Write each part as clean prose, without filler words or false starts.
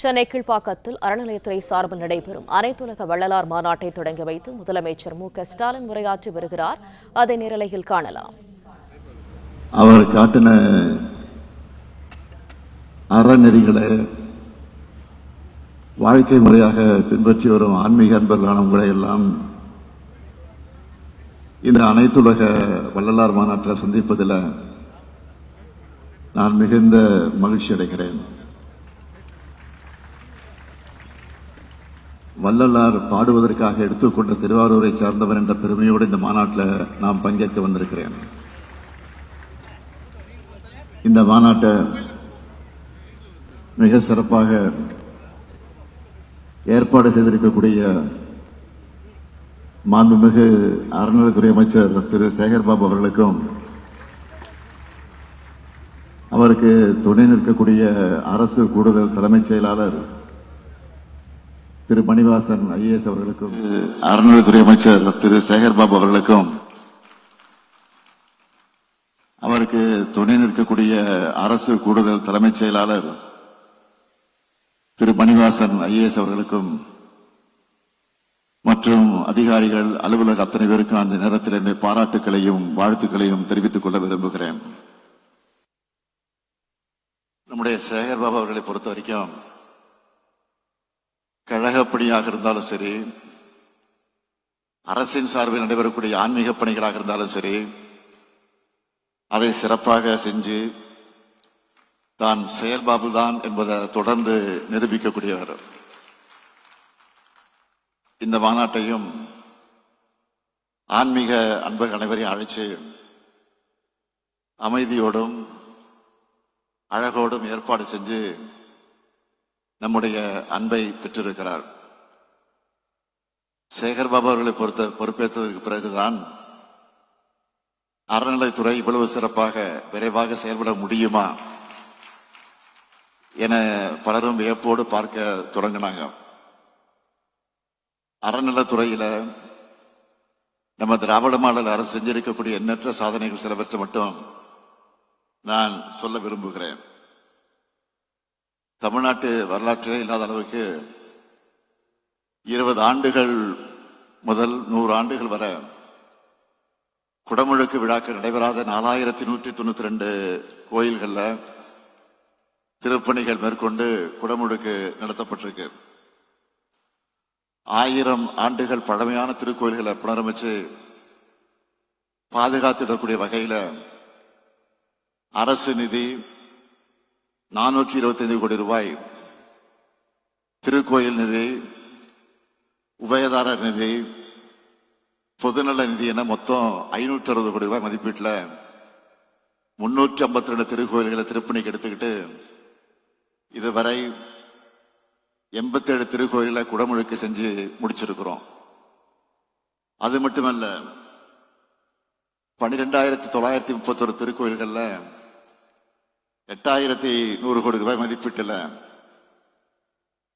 சென்னை கீழ்ப்பாக்கத்தில் அறநிலையத்துறை சார்பில் நடைபெறும் அனைத்துலக வள்ளலார் மாநாட்டை தொடங்கி வைத்து முதலமைச்சர் மு.க.ஸ்டாலின் உரையாற்றி வருகிறார். அதை நேரலையில் காணலாம். அவர் காட்டின அறநெறிகளை வாழ்க்கை முறையாக பின்பற்றி வரும் ஆன்மீக அன்பர்களான உங்களை எல்லாம் இந்த அனைத்துலக வள்ளலார் மாநாட்டில் சந்திப்பதில் நான் மிகுந்த மகிழ்ச்சி அடைகிறேன். வள்ளலார் பாடுவதற்காக எடுத்துக்கொண்ட திருவாரூரை சார்ந்தவர் என்ற பெருமையோடு இந்த மாநாட்டில் நாம் பங்கேற்க வந்திருக்கிறேன். இந்த மாநாட்டை மிக சிறப்பாக ஏற்பாடு செய்திருக்கக்கூடிய மாண்புமிகு அறநிலையத்துறை அமைச்சர் திரு சேகர்பாபு அவர்களுக்கும், அவருக்கு துணை நிற்கக்கூடிய அரசு கூடுதல் தலைமைச் செயலாளர் திரு மணிவாசன் ஐஏஎஸ் அவர்களுக்கும், அறநிலையத்துறை அமைச்சர் திரு சேகர்பாபு அவர்களுக்கும், அவருக்கு துணை நிற்கக்கூடிய அரசு கூடுதல் தலைமைச் செயலாளர் திரு மணிவாசன் ஐஏஎஸ் அவர்களுக்கும் மற்றும் அதிகாரிகள் அலுவலர் அத்தனை பேருக்கு அந்த நேரத்தில் என்னுடைய பாராட்டுகளையும் வாழ்த்துக்களையும் தெரிவித்துக் கொள்ள விரும்புகிறேன். நம்முடைய சேகர்பாபு அவர்களை பொறுத்த வரைக்கும் கழகப்பணியாக இருந்தாலும் சரி, அரசின் சார்பில் நடைபெறக்கூடிய ஆன்மீக பணிகளாக இருந்தாலும் சரி, அதை சிறப்பாக செஞ்சு தான் செயல்பாபு தான் என்பதை தொடர்ந்து நிரூபிக்கக்கூடியவர். இந்த மாநாட்டையும் ஆன்மீக அன்பர்கள் அனைவரையும் அழைச்சு அமைதியோடும் அழகோடும் ஏற்பாடு செஞ்சு நம்முடைய அன்பை பெற்றிருக்கிறார். சேகர்பாபு அவர்களை பொறுப்பேற்றதற்கு பிறகுதான் அறநிலைத்துறை இவ்வளவு சிறப்பாக விரைவாக செயல்பட முடியுமா என பலரும் வியப்போடு பார்க்க தொடங்கினாங்க. அறநிலைத்துறையில நம்ம திராவிட மாடல் அரசு செஞ்சிருக்கக்கூடிய எண்ணற்ற சாதனைகள் சிலவற்றை மட்டும் நான் சொல்ல விரும்புகிறேன். தமிழ்நாட்டு வரலாற்றிலே இல்லாத அளவுக்கு 20 ஆண்டுகள் முதல் 100 ஆண்டுகள் வரை குடமுழுக்கு விழாக்கள் நடைபெறாத 4192 கோயில்களில் திருப்பணிகள் மேற்கொண்டு குடமுழுக்கு நடத்தப்பட்டிருக்கு. 1000 ஆண்டுகள் பழமையான திருக்கோயில்களை புனரமைச்சு பாதுகாத்திடக்கூடிய வகையில் அரசு நிதி 425 கோடி ரூபாய், திருக்கோயில் நிதி, உபயதாரர் நிதி, பொதுநல நிதி என மொத்தம் 560 கோடி ரூபாய் மதிப்பீட்டில் 352 திருக்கோயில்களை திருப்பணிக்கு எடுத்துக்கிட்டு இதுவரை 87 திருக்கோயிலை குடமுழுக்கு செஞ்சு முடிச்சிருக்கிறோம். அது மட்டுமல்ல, 12,931 திருக்கோயில்கள்ல 8,100 கோடி ரூபாய் மதிப்பீட்டில்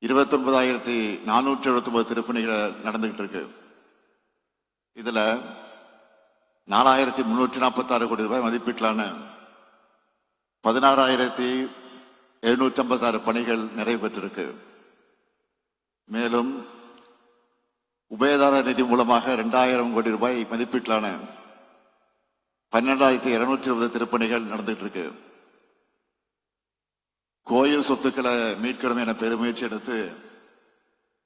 29,479 திருப்பணிகள் நடந்துகிட்டு இருக்கு. இதுல 4,346 கோடி ரூபாய் மதிப்பீட்டிலான 16,756 பணிகள் நிறைவு பெற்றிருக்கு. மேலும் உபயதார நிதி மூலமாக 2,000 கோடி ரூபாய் மதிப்பீட்டிலான 12,220 திருப்பணிகள் நடந்துகிட்டு இருக்கு. கோயில் சொத்துக்களை மீட்கணும் என பெருமுயற்சி எடுத்து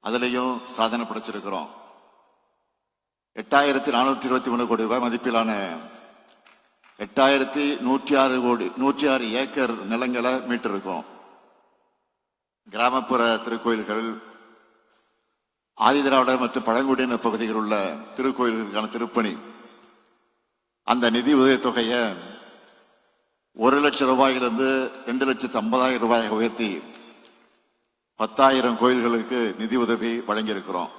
அதிலையும் சாதனை படைச்சிருக்கிறோம். 8,423 கோடி ரூபாய் மதிப்பிலான 8,106 ஏக்கர் நிலங்களை மீட்டிருக்கோம். கிராமப்புற திருக்கோயில்கள், ஆதிதிராவிடர் மற்றும் பழங்குடியினர் பகுதிகளில் உள்ள திருக்கோயில்களுக்கான திருப்பணி, அந்த நிதி உதவி தொகையை 1 லட்சம் ரூபாயிலிருந்து 2,50,000 ரூபாயை உயர்த்தி 10,000 கோயில்களுக்கு நிதி உதவி வழங்கியிருக்கிறோம்.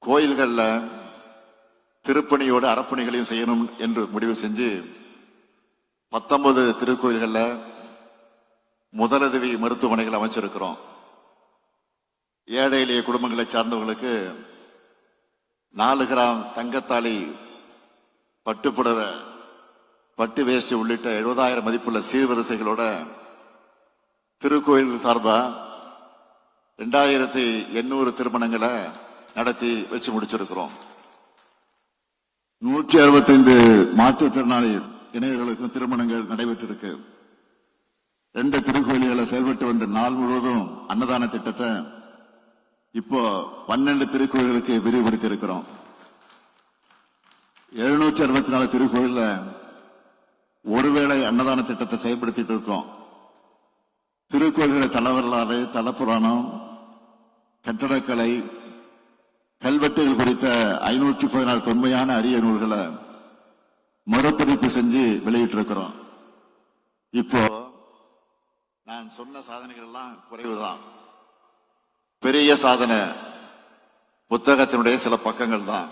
கோயில்களில் திருப்பணியோடு அறப்பணிகளையும் செய்யணும் என்று முடிவு செஞ்சு 19 திருக்கோயில்களில் முதலுதவி மருத்துவமனைகள் அமைச்சிருக்கிறோம். ஏழை எளிய குடும்பங்களை சார்ந்தவர்களுக்கு 4 கிராம் தங்கத்தாலி, பட்டுப்புடவை, பட்டு வேஷ்டி உள்ளிட்ட 70,000 மதிப்புள்ள சீர்வரிசைகளோட திருக்கோயில் சார்பா 2800 திருமணங்களை நடத்தி வச்சு முடிச்சிருக்கிறோம். 165 மாற்றுத்திறனாளி இணையர்களுக்கும் திருமணங்கள் நடைபெற்றிருக்கு. 2 திருக்கோயில்களை செயல்பட்டு வந்த நாள் முழுவதும் அன்னதான திட்டத்தை இப்போ 12 திருக்கோயில்களுக்கு விரிவுபடுத்தி இருக்கிறோம். 764 திருக்கோயில்ல ஒருவேளை அன்னதான திட்டத்தை செயல்படுத்திட்டு இருக்கோம். திருக்கோயில்களை தலவரலாறு, தலப்புராணம், கட்டடக்கலை, கல்வெட்டுகள் குறித்த 516 தொன்மையான அரிய நூல்களை மறுபதிப்பு செஞ்சு வெளியிட்டு இருக்கிறோம். இப்போ நான் சொன்ன சாதனைகள் எல்லாம் குறைவுதான். பெரிய சாதனை புத்தகத்தினுடைய சில பக்கங்கள் தான்.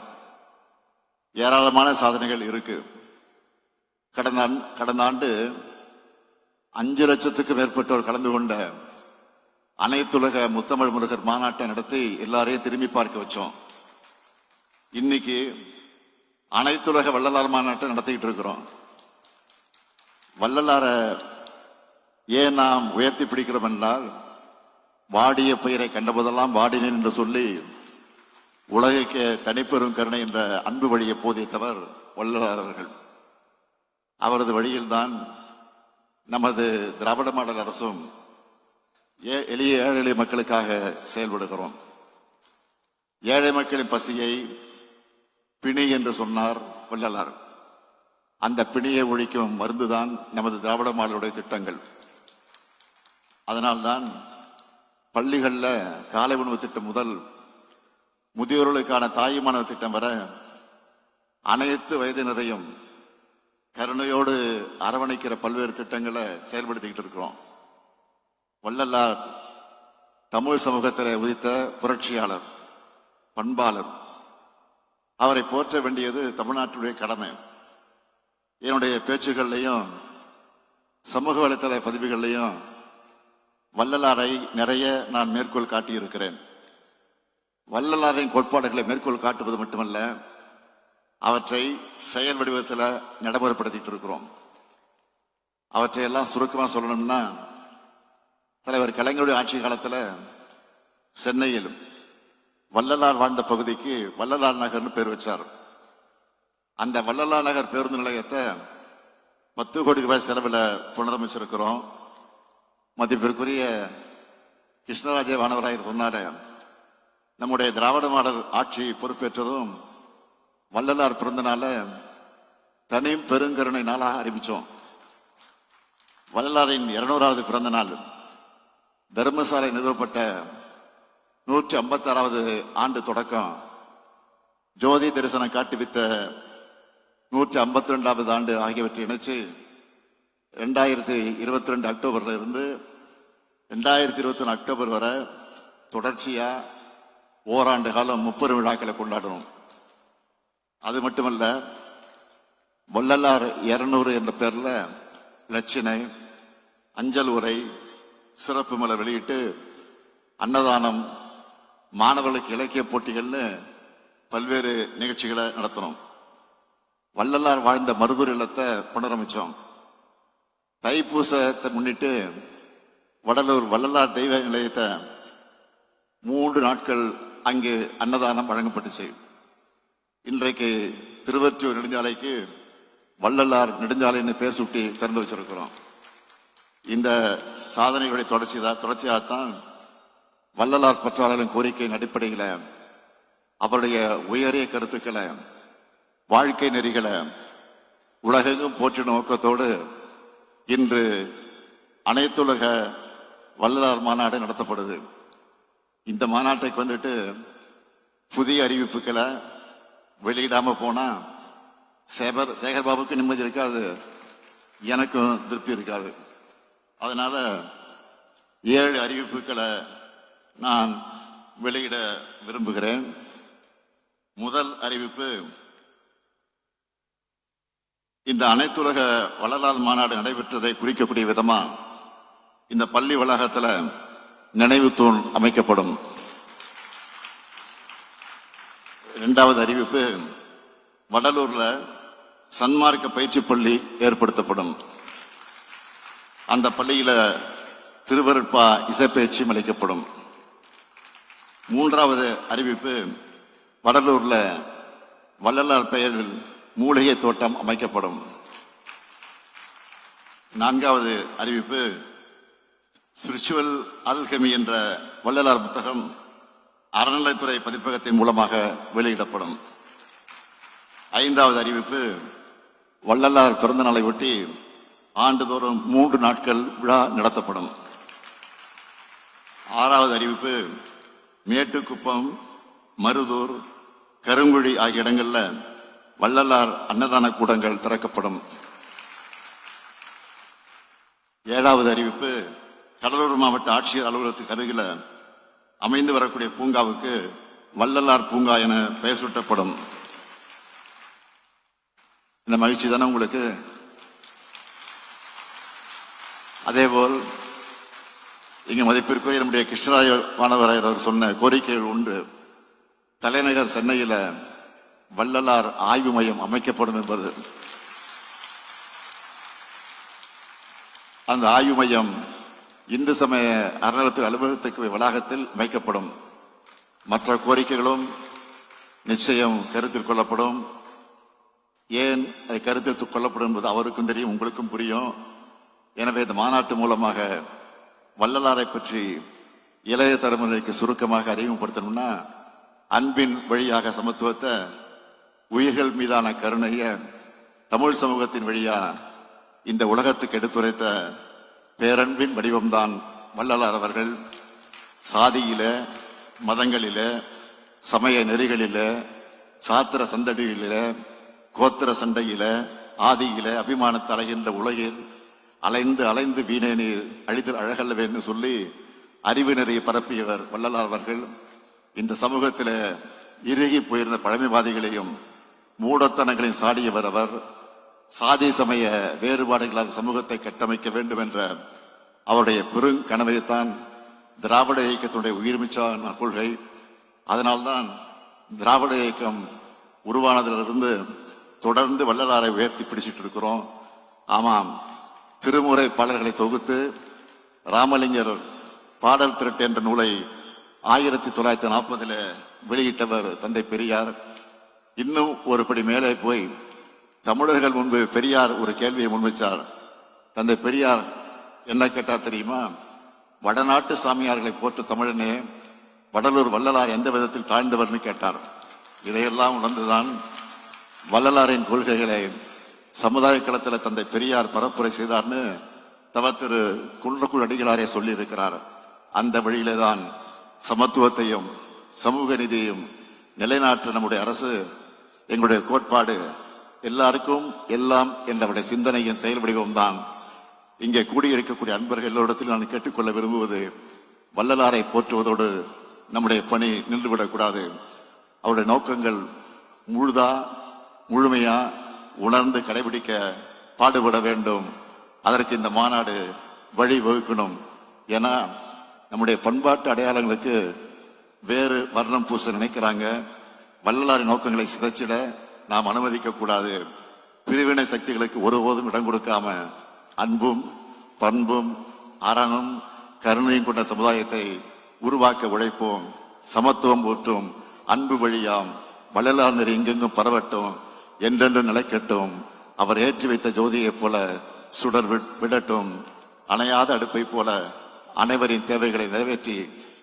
ஏராளமான சாதனைகள் இருக்கு. கடந்த ஆண்டு 5 லட்சத்துக்கு மேற்பட்டோர் கலந்து கொண்ட அனைத்துலக முத்தமிழ் முருகர் மாநாட்டை நடத்தி எல்லாரையும் திரும்பி பார்க்க வச்சோம். இன்னைக்கு அனைத்துலக வள்ளலார் மாநாட்டை நடத்திக்கிட்டு இருக்கிறோம். வள்ளலார ஏன் நாம் உயர்த்தி பிடிக்கிறோம் என்றால், வாடிய பெயரை கண்டபோதெல்லாம் வாடினேன் என்று சொல்லி உலகிற்கு தனிப்பெரும் கருணை என்ற அன்பு வழியை போதித்தவர் வள்ளலார் அவர்கள். அவரது வழியில்தான் நமது திராவிட மாடல் அரசும் எளிய ஏழை மக்களுக்காக செயல்படுகிறோம். ஏழை மக்களின் பசியை பிணி என்று சொன்னார் வள்ளலார். அந்த பிணியை ஒழிக்கும் மருந்துதான் நமது திராவிட மாடலுடைய திட்டங்கள். அதனால்தான் பள்ளிகளில் காலை உணவு திட்டம் முதல் முதியோர்களுக்கான தாயுமானவ திட்டம் வர அனைத்து வயதினரையும் கருணையோடு அரவணைக்கிற பல்வேறு திட்டங்களை செயல்படுத்திக்கிட்டு இருக்கிறோம். வள்ளலார் தமிழ் சமூகத்தில் உதித்த புரட்சியாளர், பண்பாளர். அவரை போற்ற வேண்டியது தமிழ்நாட்டுடைய கடமை. என்னுடைய பேச்சுகள்லையும் சமூக வலைத்தள பதிவுகள்லையும் வள்ளலாரை நிறைய நான் மேற்கோள் காட்டியிருக்கிறேன். வள்ளலாரின் கோட்பாடுகளை மேற்கோள் காட்டுவது மட்டுமல்ல, அவற்றை செயல் வடிவத்தில் நடைமுறைப்படுத்திட்டு இருக்கிறோம். அவற்றை எல்லாம் சுருக்கமா சொல்லணும்னா, தலைவர் கலைஞருடைய ஆட்சி காலத்தில் சென்னையில் வள்ளலார் வாழ்ந்த பகுதிக்கு வள்ளலார் நகர்னு பேர் வச்சார். அந்த வள்ளலார் நகர் பேருந்து நிலையத்தை 10 கோடி ரூபாய் செலவில் புனரமைச்சிருக்கிறோம். மதிப்பிற்குரிய கிருஷ்ணராஜ வானவராயர் சொன்னாரு, நம்முடைய திராவிட மாடல் ஆட்சி பொறுப்பேற்றதும் வள்ளலார் பிறந்த நாள தனி பெருங்கருணை நாளாக அறிவிச்சோம். வள்ளலாரின் 200வது பிறந்த நாள், தர்மசாலை நிறுவப்பட்ட 156வது ஆண்டு தொடக்கம், ஜோதி தரிசனம் காட்டுவித்த 152வது ஆண்டு ஆகியவற்றை இணைச்சு 2022 அக்டோபர்ல இருந்து 2021 அக்டோபர் வரை தொடர்ச்சியா ஓராண்டு காலம் 30 விழாக்களை கொண்டாடணும். அது மட்டுமல்ல, வள்ளலார் 200 என்ற பெயர்ல லட்சணை, அஞ்சல் உரை, சிறப்பு மலை வெளியிட்டு அன்னதானம், மாணவர்களுக்கு இலக்கிய போட்டிகள்னு பல்வேறு நிகழ்ச்சிகளை நடத்தணும். வள்ளலார் வாழ்ந்த மருதூர் இல்லத்தை புனரமைச்சோம். தைப்பூசத்தை முன்னிட்டு வடலூர் வள்ளலார் தெய்வ நிலையத்தை 3 நாட்கள் அங்கு அன்னதானம் வழங்கப்பட்டுச்சு. இன்றைக்கு திருவொற்றியூர் நெடுஞ்சாலைக்கு வள்ளலார் நெடுஞ்சாலைன்னு பேர் சுட்டி திறந்து வச்சிருக்கிறோம். இந்த சாதனைகளுடைய தொடர்ச்சியாகத்தான் வள்ளலார் பற்றாளரின் கோரிக்கையின் அடிப்படையில் அவருடைய உயரிய கருத்துக்களை, வாழ்க்கை நெறிகளை உலகெங்கும் போற்றும் நோக்கத்தோடு இன்று அனைத்துலக வள்ளலார் மாநாடு நடத்தப்படுது. இந்த மாநாட்டுக்கு வந்துட்டு புதிய அறிவிப்புகளை வெளியிடாம போனா சேகர்பாபுக்கு நிம்மதி இருக்காது, எனக்கும் திருப்தி இருக்காது. அதனால 7 அறிவிப்புகளை நான் வெளியிட விரும்புகிறேன். முதல் அறிவிப்பு, இந்த அனைத்துலக வள்ளலார் மாநாடு நடைபெற்றதை குறிக்கக்கூடிய விதமா இந்த பள்ளி வளாகத்தில் நினைவு தூண் அமைக்கப்படும். 2வது அறிவிப்பு, வடலூர்ல சன்மார்க்க பயிற்சி பள்ளி ஏற்படுத்தப்படும். அந்த பள்ளியில திருவருட்பா இசைப்பயிற்சியும் அளிக்கப்படும். மூன்றாவது அறிவிப்பு, வடலூர்ல வள்ளலார் பெயரில் மூலிகை தோட்டம் அமைக்கப்படும். நான்காவது அறிவிப்பு, ஸ்பிரிச்சுவல் அல்கெமி என்ற வள்ளலார் புத்தகம் அறநிலைத்துறை பதிப்பகத்தின் மூலமாக வெளியிடப்படும். ஐந்தாவது அறிவிப்பு, வள்ளலார் பிறந்த நாளை ஒட்டி ஆண்டுதோறும் 3 நாட்கள் விழா நடத்தப்படும். ஆறாவது அறிவிப்பு, மேட்டுக்குப்பம், மருதூர், கருங்குழி ஆகிய இடங்களில் வள்ளலார் அன்னதான கூடங்கள் திறக்கப்படும். ஏழாவது அறிவிப்பு, கடலூர் மாவட்ட ஆட்சியர் அலுவலகத்துக்கு அருகில் அமைந்து வரக்கூடிய பூங்காவுக்கு வள்ளலார் பூங்கா என பெயர் சூட்டப்படும். இந்த மகிழ்ச்சி தானே உங்களுக்கு? அதேபோல் இங்கு மதிப்பிற்குரிய நம்முடைய கிருஷ்ணராய வானவராயர் அவர் சொன்ன கோரிக்கைகள் உண்டு. தலைநகர் சென்னையில் வள்ளலார் ஆய்வு மையம் அமைக்கப்படும் என்பது. அந்த ஆய்வு மையம் இந்து சமய அறநிலையத்துறை அலுவலகத்துக்கு வளாகத்தில் அமைக்கப்படும். மற்ற கோரிக்கைகளும் நிச்சயம் கருத்தில் கொள்ளப்படும். ஏன் அது கருத்தில் கொள்ளப்படும் என்பது அவருக்கும் தெரியும், உங்களுக்கும் புரியும். எனவே இந்த மாநாட்டு மூலமாக வள்ளலாரை பற்றி இளைய தலைமுறைக்கு சுருக்கமாக அறிமுகப்படுத்தணும்னா, அன்பின் வழியாக சமத்துவத்தை, உயிர்கள் மீதான கருணைய தமிழ் சமூகத்தின் வழியா இந்த உலகத்துக்கு எடுத்துரைத்த பேரன்பின் வடிவம்தான் வள்ளலார் அவர்கள். சாதியில, மதங்களில, சமய நெறிகளில, சாத்திர சந்தடியில, கோத்திர சண்டையில, ஆதியில அபிமானத்தை அலைகின்ற உலகில் அலைந்து அலைந்து வீணே நீர் அழிதல் அழகல்லவேன்னு சொல்லி அறிவு நெறியை பரப்பியவர் வள்ளலார் அவர்கள். இந்த சமூகத்தில் இறுகி போயிருந்த பழமைவாதிகளையும் மூடத்தனங்களையும் சாடியவர் அவர். சாதி சமய வேறுபாடுகளால் சமூகத்தை கட்டமைக்க வேண்டும் என்ற அவருடைய பெருங்கனவைத்தான் திராவிட இயக்கத்தினுடைய உயிர்மிச்சான கொள்கை. அதனால்தான் திராவிட இயக்கம் உருவானதிலிருந்து தொடர்ந்து வள்ளலாரை உயர்த்தி பிடிச்சிட்டு இருக்கிறோம். ஆமாம், திருமுறை பாடல்களை தொகுத்து ராமலிங்கர் பாடல் திரட்டு என்ற நூலை 1940 வெளியிட்டவர் தந்தை பெரியார். இன்னும் ஒரு படி மேலே போய் தமிழர்கள் முன்பு பெரியார் ஒரு கேள்வியை முன்வைச்சார். தந்தை பெரியார் என்ன கேட்டார் தெரியுமா? வடநாட்டு சாமியார்களை போற்று தமிழனே, வடலூர் வள்ளலார் எந்த விதத்தில் தாழ்ந்தவர்னு கேட்டார். இதையெல்லாம் உணர்ந்துதான் வள்ளலாரின் கொள்கைகளை சமுதாய களத்தில் தந்தை பெரியார் பரப்புரை செய்தார்னு திரு குன்றக்குள் அடிகளாரே சொல்லி இருக்கிறார். அந்த வழியிலே தான் சமத்துவத்தையும் சமூக நீதியையும் நிலைநாட்ட நம்முடைய அரசு, எங்களுடைய கோட்பாடு எல்லாருக்கும் எல்லாம் என்றவருடைய சிந்தனையின் செயல் வடிவம்தான். இங்கே கூடியிருக்கக்கூடிய அன்பர்கள் எல்லோரிடத்திலும் நான் கேட்டுக்கொள்ள விரும்புவது, வள்ளலாரை போற்றுவதோடு நம்முடைய பணி நின்றுவிடக்கூடாது. அவருடைய நோக்கங்கள் முழுமையா உணர்ந்து கடைபிடிக்க பாடுபட வேண்டும். அதற்கு இந்த மாநாடு வழி வகுக்கணும். ஏன்னா நம்முடைய பண்பாட்டு அடையாளங்களுக்கு வேறு வர்ணம் பூச நினைக்கிறாங்க. வள்ளலாரின் நோக்கங்களை சிதைச்சிட நாம் அனுமதிக்க கூடாது. பிரிவினை சக்திகளுக்கு ஒருபோதும் இடம் கொடுக்காம அன்பும் பண்பும் அறனும் கருணையும் கொண்ட சமுதாயத்தை உருவாக்க உழைப்போம். சமத்துவம் ஊற்றும் அன்பு வழியாம் வள்ளலார் நெறி எங்கெங்கும் பரவட்டும், என்றென்று நிலைக்கட்டும். அவர் ஏற்றி வைத்த ஜோதியைப் போல சுடர் விடட்டும். அணையாத அடுப்பை போல அனைவரின் தேவைகளை நிறைவேற்றி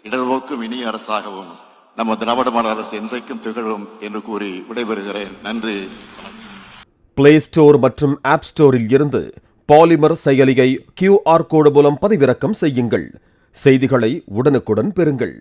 இடர்வோக்கும் இனிய அரசாகவும் நம்ம திராவிட மாடல் அரசு என்றைக்கும் திகழும் என்று கூறி விடைபெறுகிறேன். நன்றி. பிளே ஸ்டோர் மற்றும் ஆப் ஸ்டோரில் இருந்து பாலிமர் செயலியை QR கோடு மூலம் பதிவிறக்கம் செய்யுங்கள். செய்திகளை உடனுக்குடன் பெறுங்கள்.